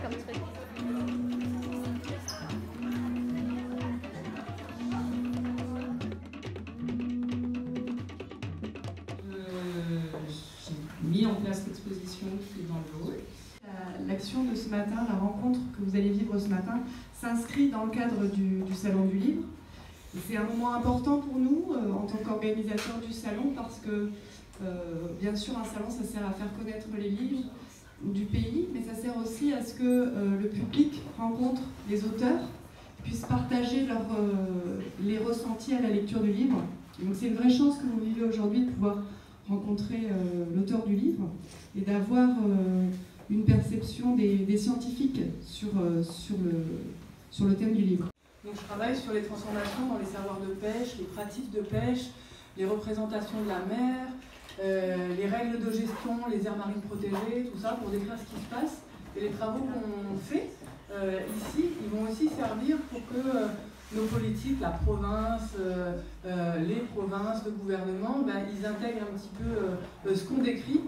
comme truc. J'ai mis en place l'exposition qui est dans le hall. L'action de ce matin, la rencontre que vous allez vivre ce matin, s'inscrit dans le cadre du Salon du Livre. C'est un moment important pour nous en tant qu'organisateurs du salon parce que bien sûr un salon ça sert à faire connaître les livres du pays, mais ça sert aussi à ce que le public rencontre les auteurs, puisse partager les ressentis à la lecture du livre. Et donc c'est une vraie chance que vous vivez aujourd'hui de pouvoir rencontrer l'auteur du livre et d'avoir une perception des scientifiques sur le thème du livre. Donc je travaille sur les transformations dans les savoirs de pêche, les pratiques de pêche, les représentations de la mer, les règles de gestion, les aires marines protégées, tout ça pour décrire ce qui se passe. Et les travaux qu'on fait ici, ils vont aussi servir pour que nos politiques, la province, les provinces, le gouvernement, ils intègrent un petit peu ce qu'on décrit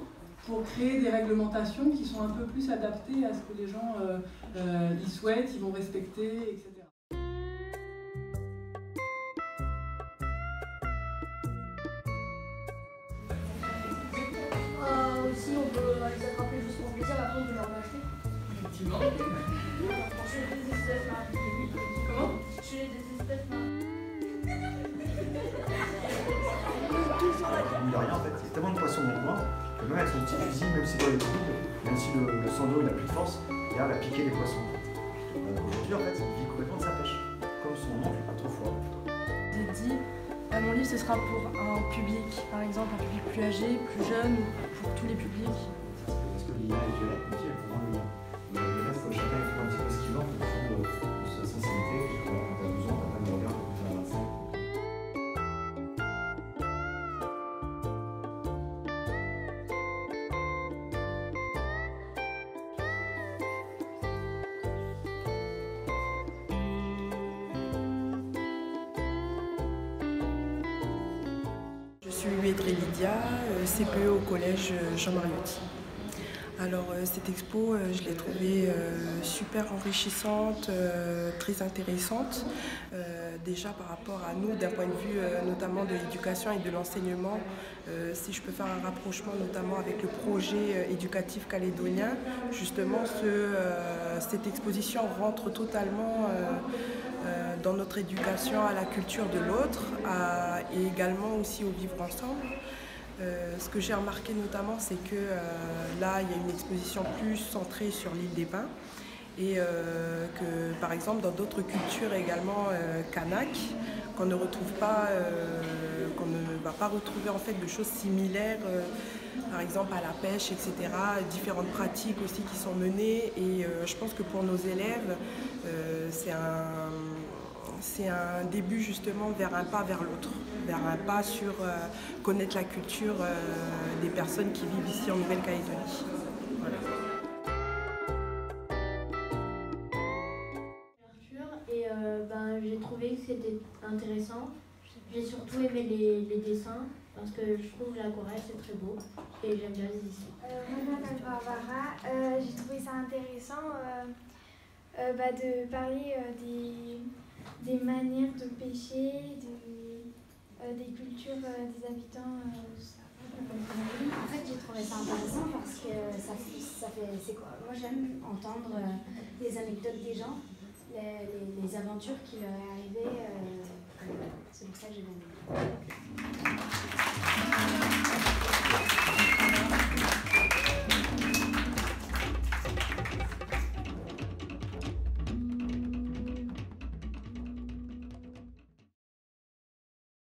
pour créer des réglementations qui sont un peu plus adaptées à ce que les gens y souhaitent, ils vont respecter, etc. Aussi, on peut les attraper juste pour plaisir, après on peut leur acheter. Effectivement. Je suis des espèces marines. Comment? Je suis des espèces marines. Il n'y a rien en fait, il y a tellement de poissons dans le coin que même avec son petit fusil, même si dans les trous, même si le sang d'eau il n'a plus de force, il arrive à piquer les poissons. Aujourd'hui en fait, il vit complètement de sa pêche, comme son oncle autrefois. J'ai dit, mon livre ce sera pour un public, par exemple un public plus âgé, plus jeune, pour tous les publics. Parce que l'IA est violette, donc elle prend le lien. Mais là, il faut que chacun trouve un petit peu ce qu'il veut en fonction de sa sensibilité, et quand tu as besoin, tu n'as pas de regard pour faire un vaccin. Je suis Huédré Lydia, CPE au collège Jean Mariotti. Alors cette expo, je l'ai trouvée super enrichissante, très intéressante. Déjà par rapport à nous, d'un point de vue notamment de l'éducation et de l'enseignement, si je peux faire un rapprochement notamment avec le projet éducatif calédonien, justement cette exposition rentre totalement dans notre éducation à la culture de l'autre et également aussi au vivre ensemble. Ce que j'ai remarqué notamment, c'est que là, il y a une exposition plus centrée sur l'île des Pins et que, par exemple, dans d'autres cultures également kanak, qu'on ne retrouve pas, qu'on ne va pas retrouver en fait de choses similaires, par exemple à la pêche, etc. Différentes pratiques aussi qui sont menées et je pense que pour nos élèves, c'est un début justement vers un pas vers l'autre, vers un pas sur connaître la culture des personnes qui vivent ici en Nouvelle-Calédonie. Voilà. Et j'ai trouvé que c'était intéressant. J'ai surtout aimé les dessins parce que je trouve l'aquarelle c'est très beau et j'aime bien les dessins. Moi je m'appelle Barbara, j'ai trouvé ça intéressant de parler des manières de pêcher, des cultures des habitants. En fait, j'ai trouvé ça intéressant parce que c'est quoi? Moi, j'aime entendre les anecdotes des gens, les aventures qui leur est arrivées. C'est pour ça que j'ai bien aimé.